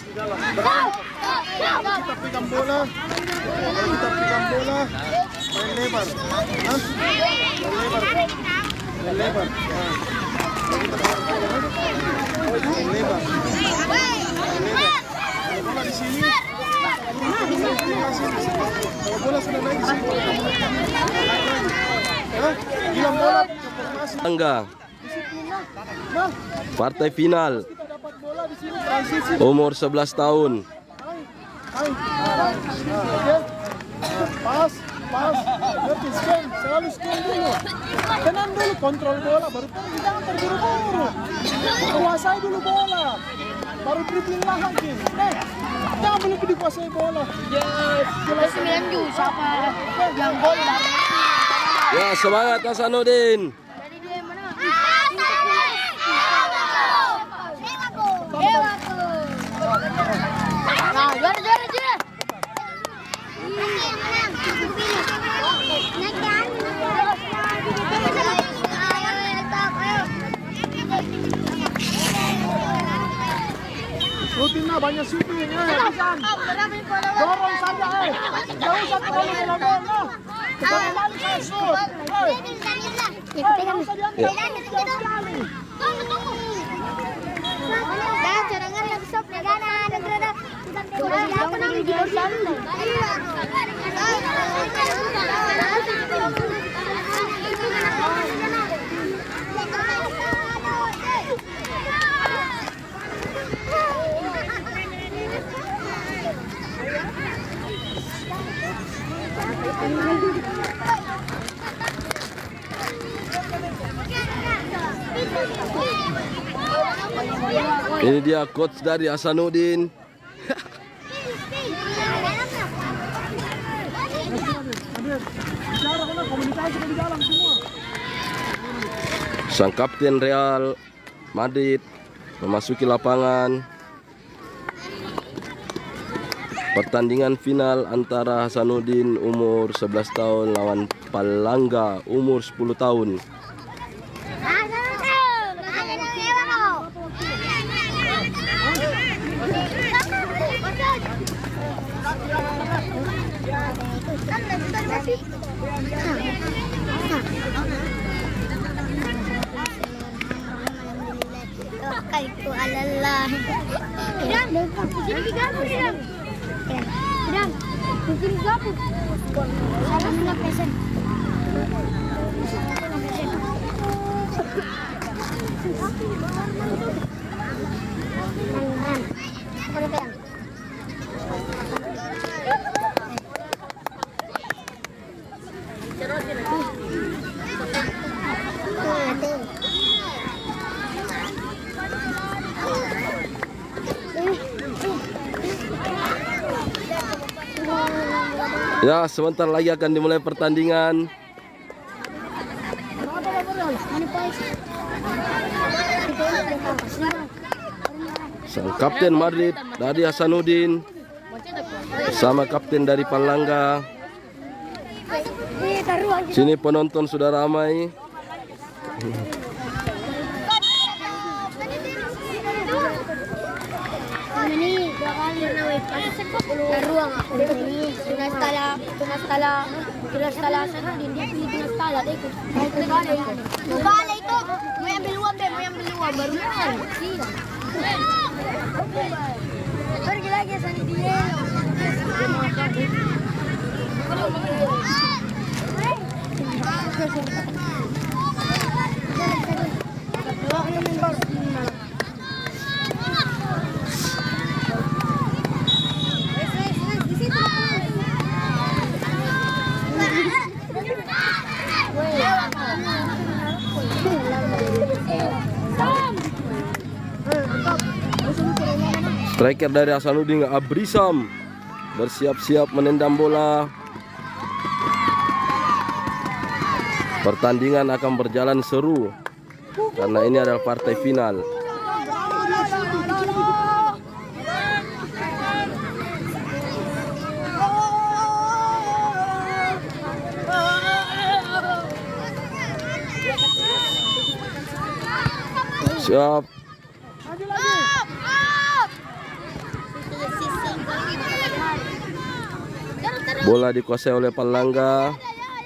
Kita pegang bola. Kita pegang bola. Main lebar. Hah? Main lebar. Main lebar. Kita pegang bola. Main lebar. Bola di sini. Bola sudah naik di sini. Hah? Hilang bola. Palangga. Partai final. Umur 11 tahun. Pas, ngerti, selalu scan dulu. Tenang dulu, kontrol bola, baru pergi, jangan terburu-buru. Kuasai dulu bola, baru dribbling lagi. Jangan belum dikuasai bola. Yes. 9 juga siapa yang gol dari Ya, semangat Hasanuddin. dari dia yang mana? Nah, juara aja. Rutin lah, banyak shooting ya. Dorong saja, Gak usah terlalu bola. Kita balik saya shoot. Gak usah diambil sekali. Ini dia coach dari Hasanuddin. Sang kapten Real Madrid memasuki lapangan. Pertandingan final antara Hasanuddin umur 11 tahun lawan Palangga umur 10 tahun. Itu Allah. Idam, sini gabung Idam. Idam, sini gabung. Salam na pesen. Ya, sebentar lagi akan dimulai pertandingan. Sang kapten Madrid dari Hasanuddin bersama kapten dari Palangga. Sini penonton sudah ramai. Ini dua kali ruang ini tunas tala sana din dia pilih tunas tala ikut kali itu mau ambil uang baru kan sila pergi lagi sana dia Striker dari Hasanuddin Abrisam bersiap-siap menendang bola. Pertandingan akan berjalan seru karena ini adalah partai final. Siap. Bola dikuasai oleh Palangga.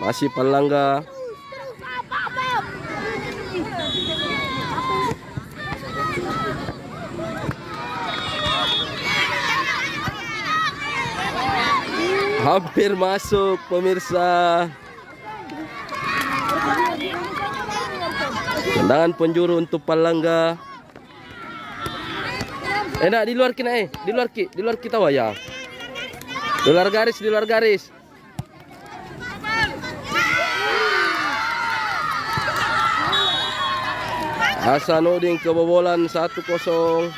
Masih Palangga. Hampir masuk pemirsa. Tendangan penjuru untuk Palangga. Nak di luar kena di luar kita waya. Di luar garis. Hasanuddin kebobolan 1-0.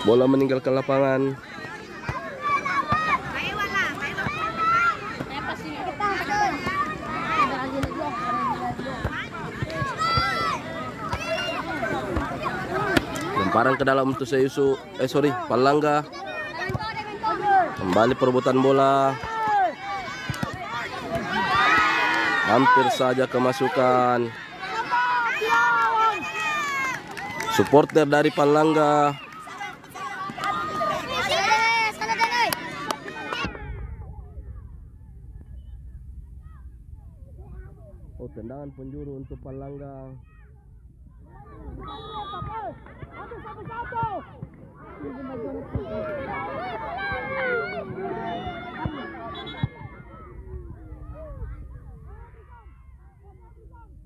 Bola meninggalkan lapangan. Lemparan ke dalam untuk Palangga. Kembali perebutan bola. Hampir saja kemasukan. Supporter dari Palangga. Oh, tendangan penjuru untuk Palangga.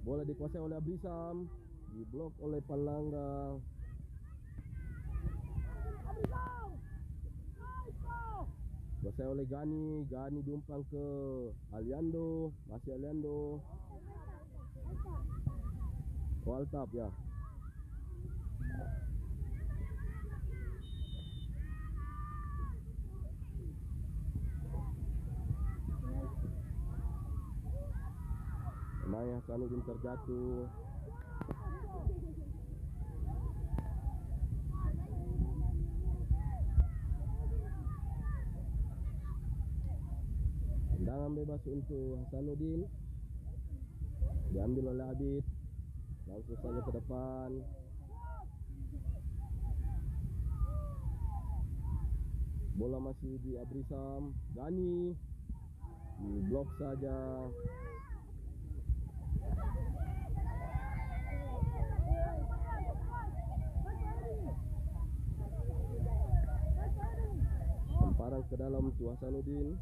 Bola dikuasai oleh Abrisam, diblok oleh Palangga. Dikuasai oleh Gani diumpan ke Aliando, masih Aliando. Waltap ya. Maya Hasanuddin terjatuh. Tendangan bebas untuk Hasanuddin. Diambil oleh Abid. Langsung saja ke depan. Bola masih di Abrisam. Gani diblok saja. Lemparan ke dalam untuk Hasanuddin.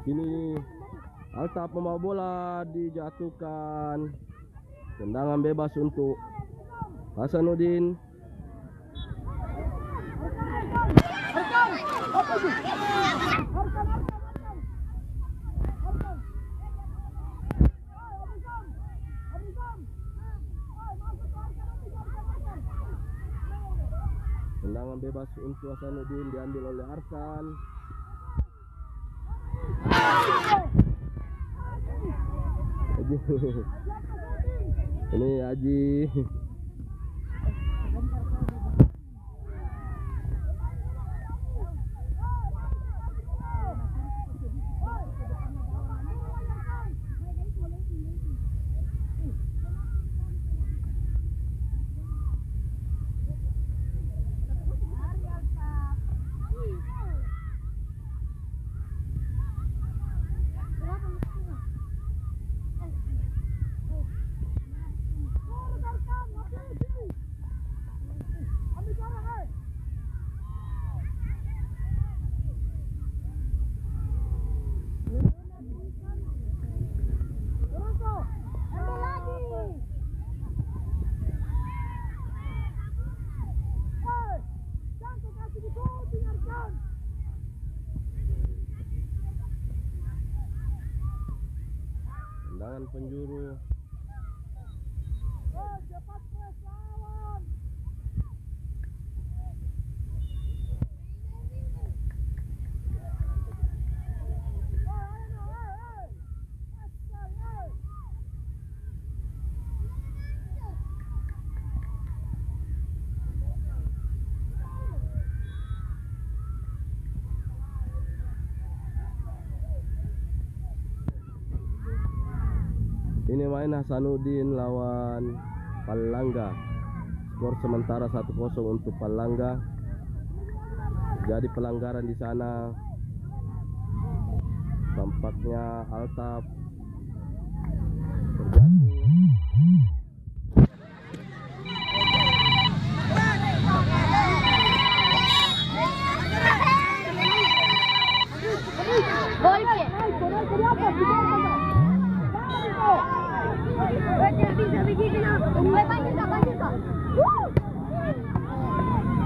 Kini Altaf membawa bola, dijatuhkan. Tendangan bebas untuk Hasanuddin. Tendangan bebas untuk Hasanuddin diambil oleh Arkan. Ini Haji. pertandingan penjuru. Ini main Hasanuddin lawan Palangga. Skor sementara 1-0 untuk Palangga. Jadi pelanggaran di sana. Tampaknya Altaf terjatuh.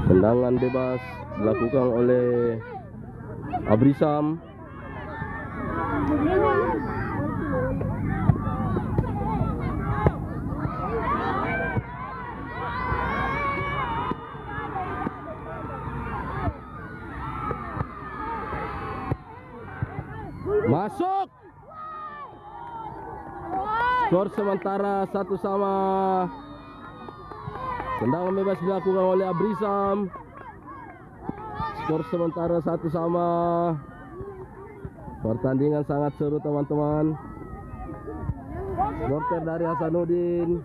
Tendangan bebas dilakukan oleh Abrisam. Masuk. Skor sementara 1-1. Tendangan bebas dilakukan oleh Abrisam. Skor sementara 1-1. Pertandingan sangat seru teman-teman. Supporter dari Hasanuddin.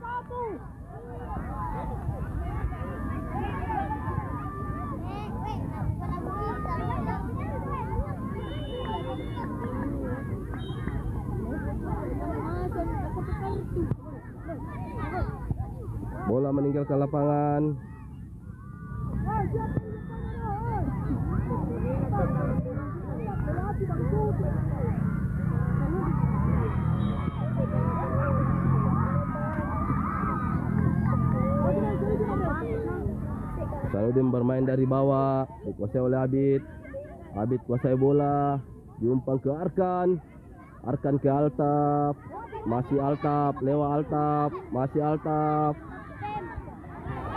Bola meninggalkan lapangan. Hasanuddin bermain dari bawah, dikuasai oleh Abid. Abid kuasai bola, diumpan ke Arkan. Arkan ke Altaf. Masih Altaf, lewat Altaf, masih Altaf.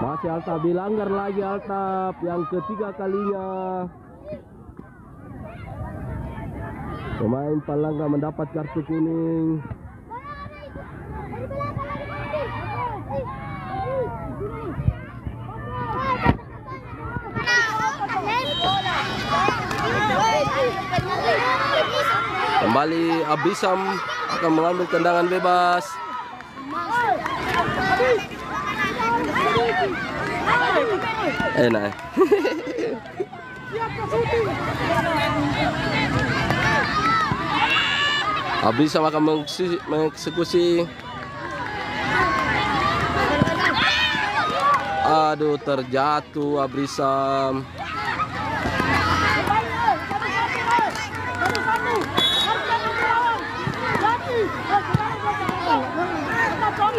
Masih Altaf, dilanggar lagi Altaf yang ketiga kalinya. Pemain Palangga mendapat kartu kuning. Kembali Abrisam akan mengambil tendangan bebas. Enak. Abrisam akan mengeksekusi. Aduh, terjatuh Abrisam.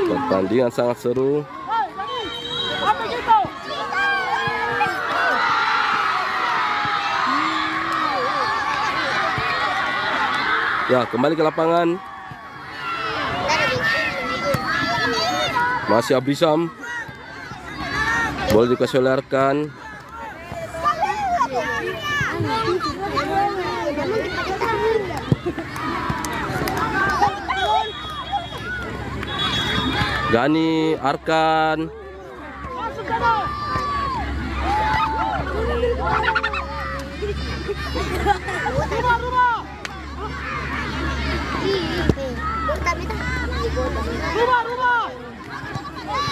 Pertandingan sangat seru. Ya, kembali ke lapangan. Masih Abrisam. Bola dikasih oleh Arkan. Gani, Arkan.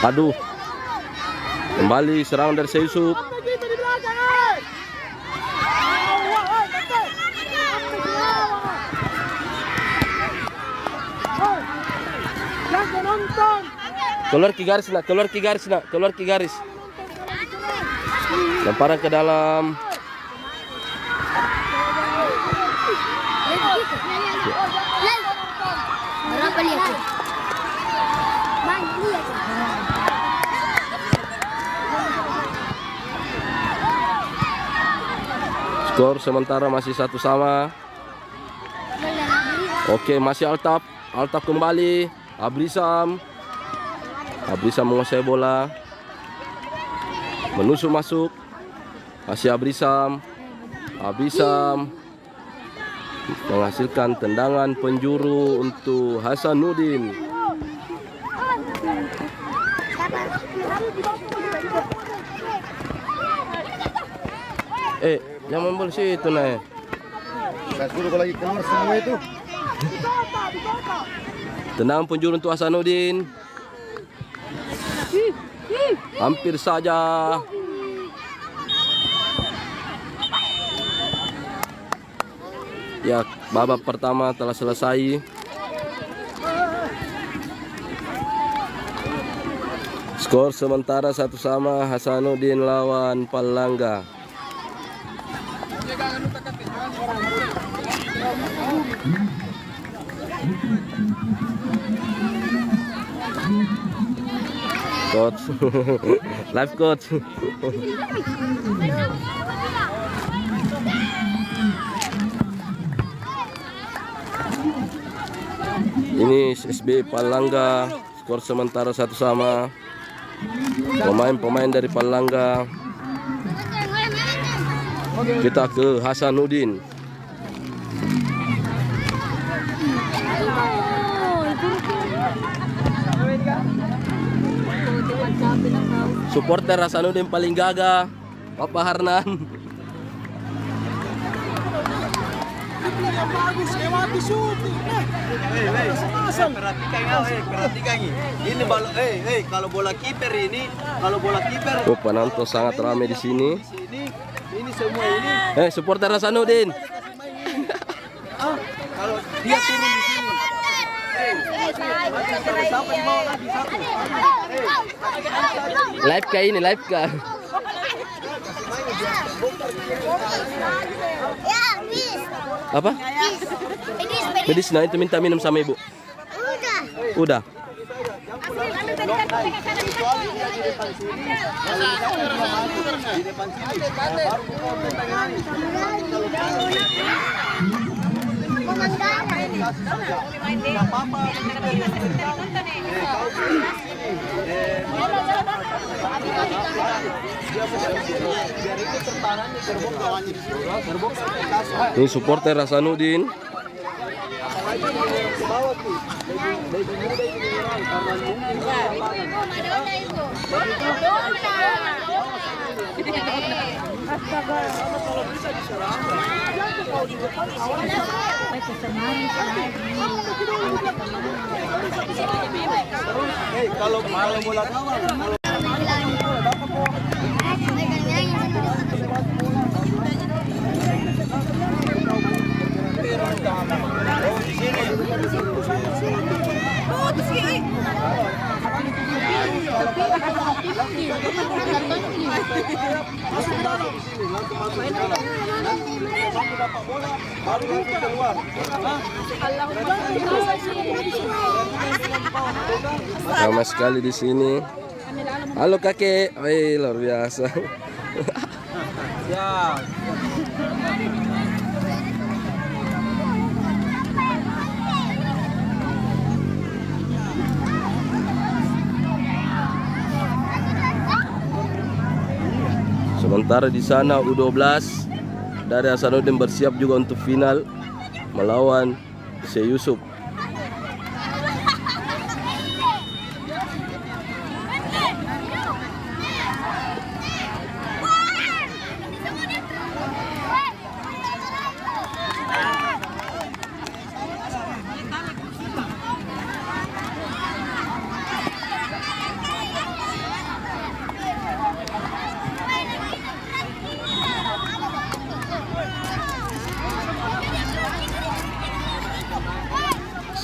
Aduh. Kembali serangan dari Yusuf. Keluar ke garis nak, keluar ke garis nak, keluar ke garis. Lemparan ke dalam. Berapa lihat? Skor sementara masih 1-1. Oke, masih Altaf. Altaf kembali. Abrisam menguasai bola. Menusuk masuk. Masih Abrisam menghasilkan tendangan penjuru untuk Hasanuddin. Jangan bola situ nih. Saya suruh kau lagi keluar semua itu. Tendangan penjuru untuk Hasanuddin. Hampir saja. Ya, babak pertama telah selesai. Skor sementara 1-1 Hasanuddin lawan Palangga. Coach, live coach. Ini SB Palangga, skor sementara 1-1. Pemain-pemain dari Palangga. Kita ke Hasanuddin. Supporter Hasanuddin paling gagah, Papa Harnan. Bagus, lewati syuting. Perhatikan ini kalau bola kiper Oh, penonton sangat ramai di sini. ini semua ini Supporter Hasanuddin. kalau dia turun di sini. Sampai di bawah lagi satu. Live kah ini, live kah? Ya, bis. Apa? Medis, nah itu minta minum sama ibu. Udah. Ini supporter Hasanuddin. Kalau bola kawal. Ramai sekali di sini. Halo kakek, luar biasa. Ya. Sementara di sana U12 dari Hasanuddin bersiap juga untuk final melawan Syekh Yusuf.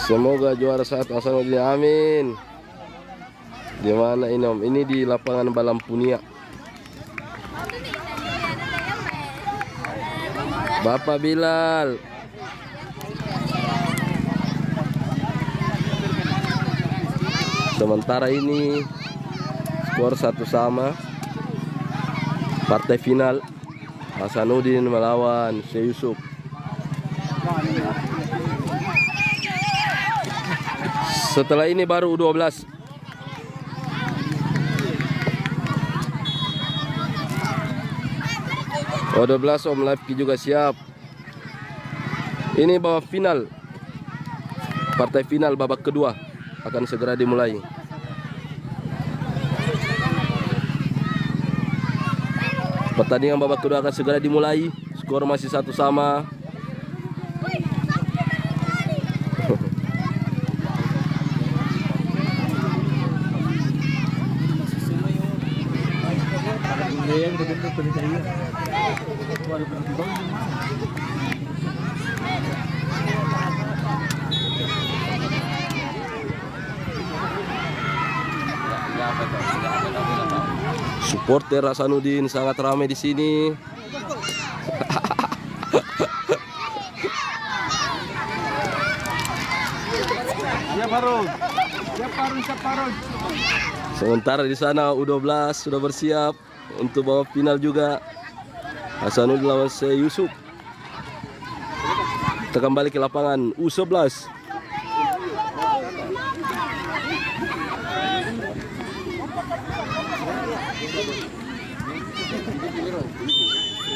Semoga juara 1 Hasanuddin, amin. Di mana ini Om? Ini di lapangan Balampunia. Bapak Bilal. Sementara ini skor 1-1. Partai final Hasanuddin melawan Syekh Yusuf. Setelah ini baru U12. U12 Om Lafki juga siap. Ini babak final. Partai final babak kedua akan segera dimulai. Pertandingan babak kedua akan segera dimulai. Skor masih 1-1. Supporter Hasanuddin sangat ramai di sini. Siap Harun. Siap Harun. Sementara di sana U12 sudah bersiap untuk babak final juga. Hasanuddin lawan Syekh Yusuf. Kita kembali ke lapangan U11.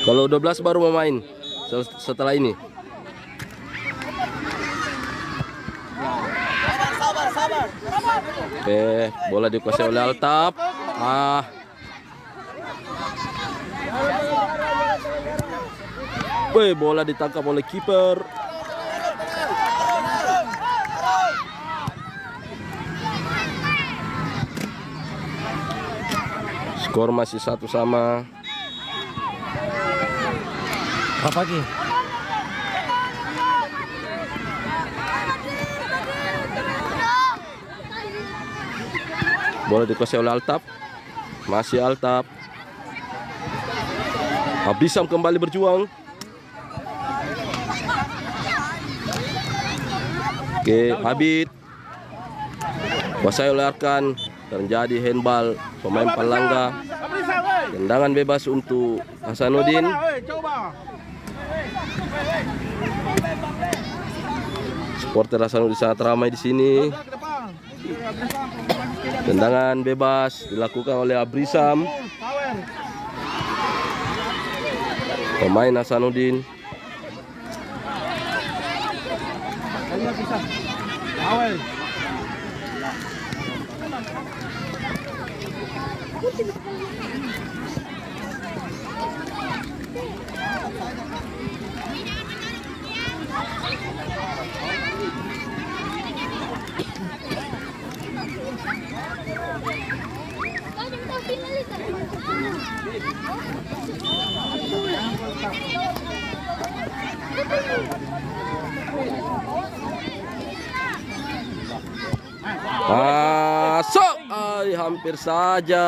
Kalau U12 baru mau main setelah ini. Sabar. Oke, bola dikuasai oleh Altaf. Bola ditangkap oleh kiper. Skor masih 1-1. Apa lagi? Bola dikuasai oleh Altaf. Masih Altaf. Abrisam kembali berjuang. Oke, Abid. Kuasai oleh Arkan. Terjadi handball pemain Palangga. Tendangan bebas untuk Hasanuddin. Supporter Hasanuddin sangat ramai di sini. Tendangan bebas dilakukan oleh Abrisam. Pemain Hasanuddin. Masuk, hampir saja.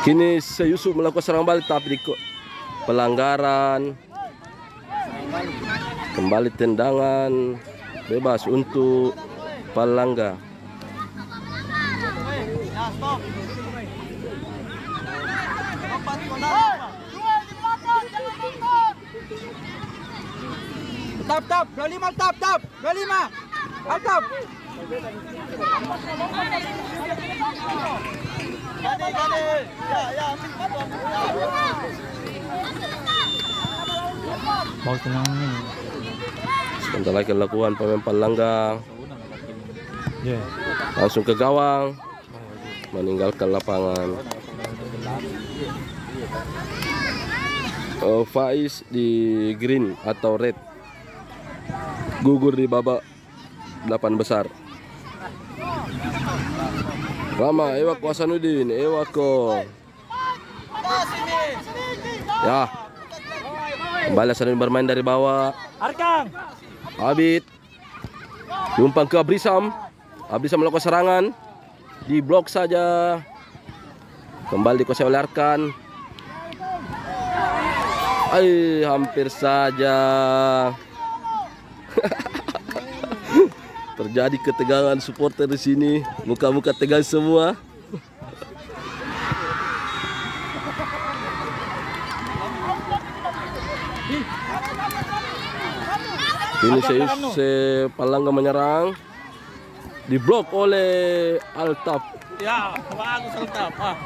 Kini Syekh Yusuf melakukan serangan balik tapi pelanggaran. Kembali tendangan bebas untuk Palangga. Tap, 25 tap. 25. Altaf. Mau tenang ini. Sebentar lagi lakukan pemain Palangga. Langsung ke gawang. Meninggalkan lapangan. Faiz di green atau red. Gugur di babak 8 besar. Rama, ewak Hasanuddin, ewak ko. Ya. Kembali Hasanuddin bermain dari bawah. Arkang. Abid. Jumpang ke Abrisam. Abrisam melakukan serangan. Di blok saja. Kembali dikuasai oleh Arkan. Hampir saja. Terjadi ketegangan supporter di sini. Muka-muka tegang semua. Ini Palangga menyerang. Diblok oleh Altaf. Ya, bagus Altaf.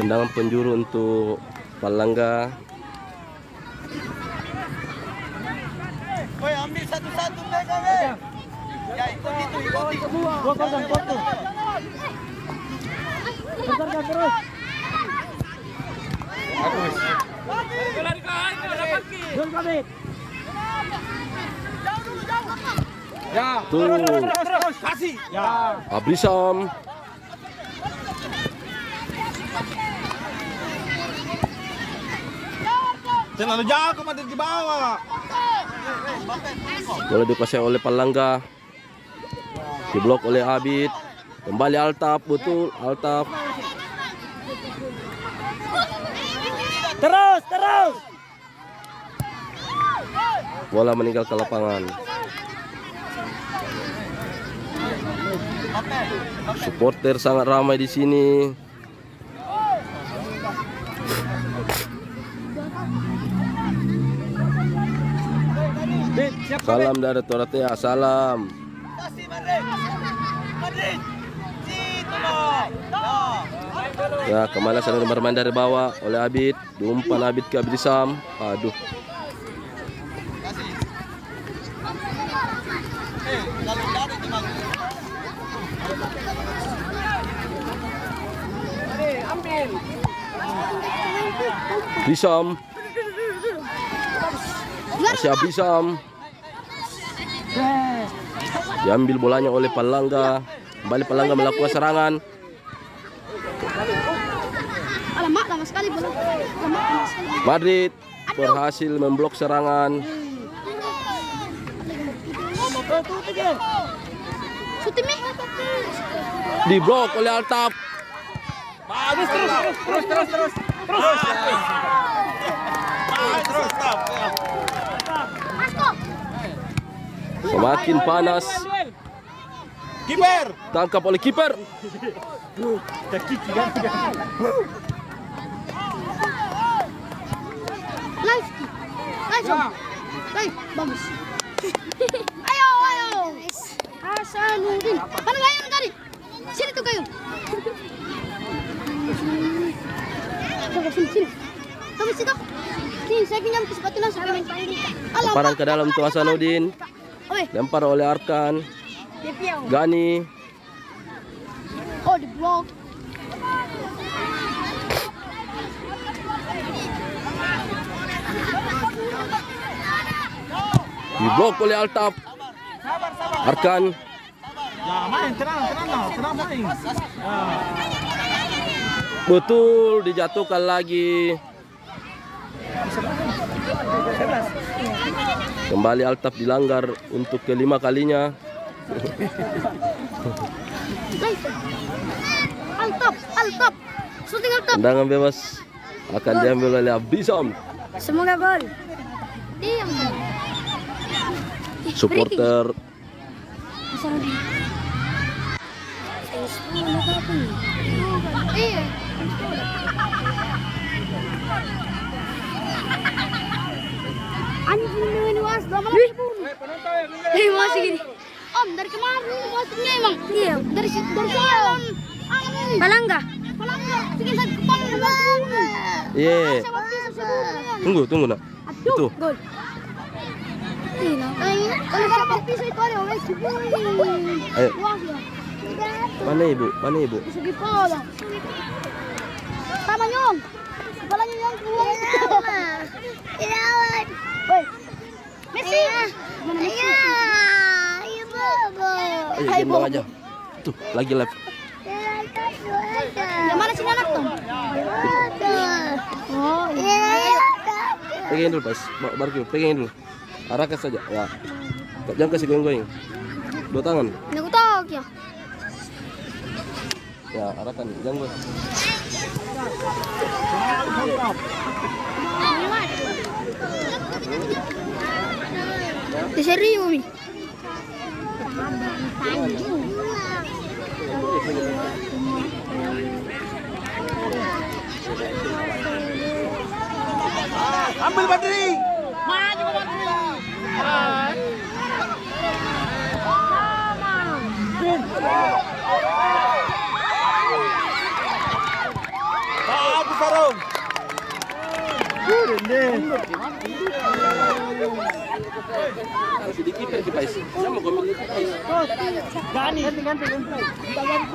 Tendangan penjuru untuk Palangga. Woi, ambil satu-satu mereka, weh. Ya, ikuti. Gua korban foto. Besarkan terus. Bagus. Gol Kabit. Ya, Tuh. terus. Kasih. Ya. Abrisam. Terlalu jauh kemana di bawah. Bola dikuasai oleh Palangga. Diblok oleh Abid. Kembali Altaf, betul Altaf. Terus. Bola meninggal ke lapangan. Supporter sangat ramai di sini. Salam dari Toratea, salam. Kasih Madrid. Situ loh. Ya, kemana sedang bermain dari bawah oleh Abid. Diumpan Abid ke Abrisam. Aduh. Abrisam. Masih Abrisam. Diambil bolanya oleh Palangga. Kembali Palangga melakukan serangan. Alamak, lama sekali bola. Madrid berhasil memblok serangan. Syuting nih. Diblok oleh Altaf. Bagus terus. Terus. Stop. Masuk. Semakin panas. Kiper. Tangkap oleh kiper. Live. Bagus. Ayo. Hasanuddin. Mana gayung tadi? Sini tuh gayung. Coba sini. Tunggu situ. Nih, saya pinjam sepatu saya main pandi. Lemparan ke dalam tuh Hasanuddin. Oi, Lempar oleh Arkan. Deviau. Gani. Oh, di blok. Diblok oleh Altaf. Arkan. Ya main tenang main. Betul, dijatuhkan lagi. Kembali Altaf dilanggar untuk kelima kalinya. Altaf. Shooting Altaf. Tendangan bebas akan diambil oleh Abrisam. Semoga gol. Diam. Supporter Iya. Anjing ini was lama lagi pun. Masih gini. Om dari kemarin masuknya emang. Iya. Dari jalan. Palangga. Bikin saya kepala. Iya. Tunggu nak. Itu. Gol. Kalau dapat pisau itu ada oleh Ayo. Mana ibu? Segi pola. Sama nyong. Kepalanya nyong keluar. Ilawan. Woi. Messi. Mana Messi? Iya, Bobo. Ayo gendong aja. Tuh, lagi live. Yang mana sih anak tuh? Oh, iya. Pegangin dulu, Pas. Baru pegangin dulu. Arahkan saja. Ya. Jangan kasih goyang-goyang. Dua tangan. Ini aku tahu ya. Ya, arahkan. Jangan goyang. Di seri Umi. Ambil Madrid. Bagus Sarung. Sedikit di Pais. Sama gomel itu Pais. Ganti. Kita ganti.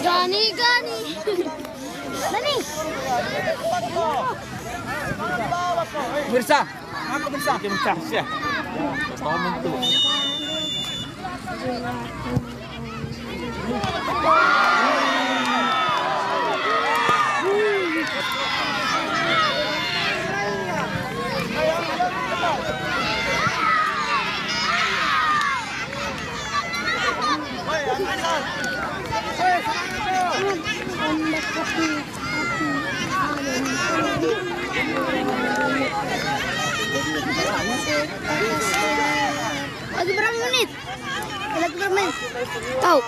Gani. Mirsa. Aku Mirsa. Mirsa. Siya. Komen tuh. Lagi berapa menit? Tahu?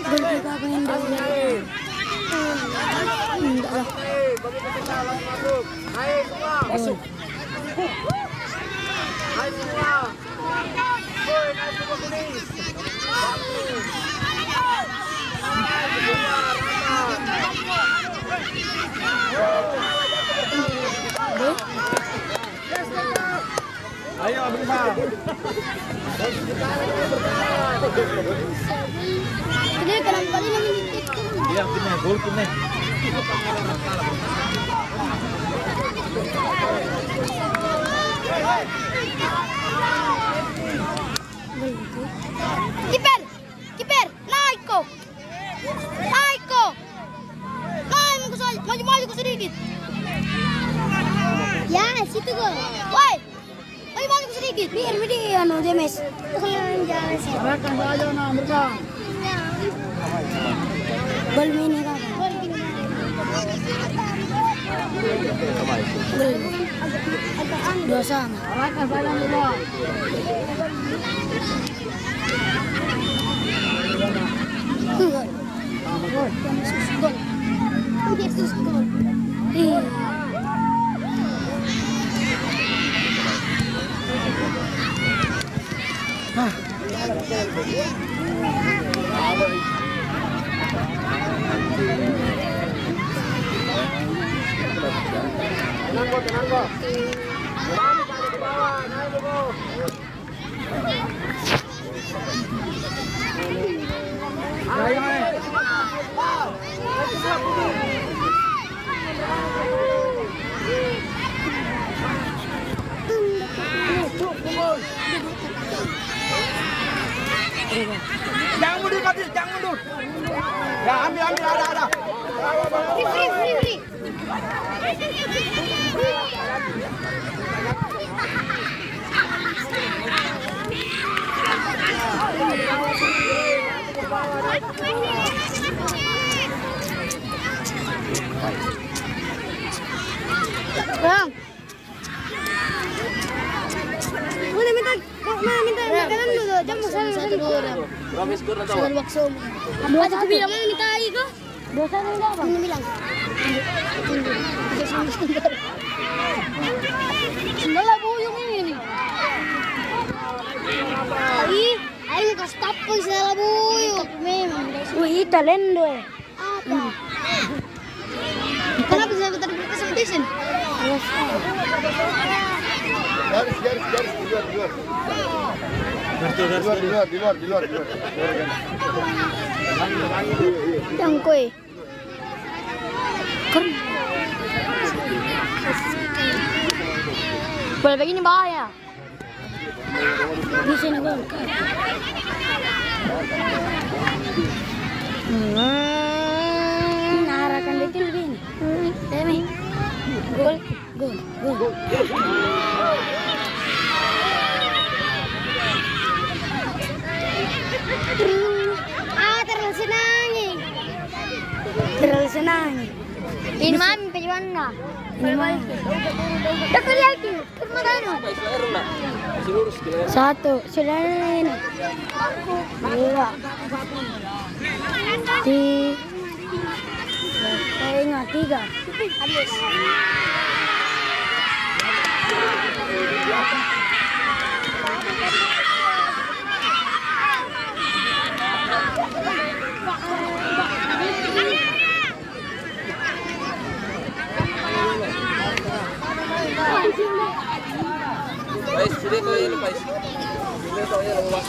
Boleh apa yang Masuk. Ayo berusaha. Ini kenapa ini menit? Iya, punya gol punya. Kiper, naik kok. Maju ke sedikit. Ya, situ gol. Woi, maju ke sedikit. Biar anu James. Arahkan saja nah mereka. Gol ini kan. Gol. 2-2. Arahkan saja mereka. Gol. Yesus gol. Tenang kok. Jangan mundur, Katis, jangan mundur. Ya, ambil, ada. Free. Bang. Minta makanan dulu. Jamu satu dulu. Berapa skor na tahu? Satu bakso. Baca aku bilang mau minta lagi kok. 2-1 enggak, Bang? Ini bilang. Sendala buyung ini nih. Ayo kasih tapos sendala buyung. Memang. Wih, talendo eh. Apa? Kenapa bisa tadi berkesan? Garis di luar. Yang kue. Keren. Boleh begini bahaya. Di sini gol. Arahkan betul begini. Demi. Gol. Terlalu senang. Ini mami pejuang na. Ini mami. Tak lihat tu. Permainan. Satu. Sudah ini. Dua. Tiga. Ingat. 3. Habis. Guys, sini kau yang lepas. Sini kau yang lepas.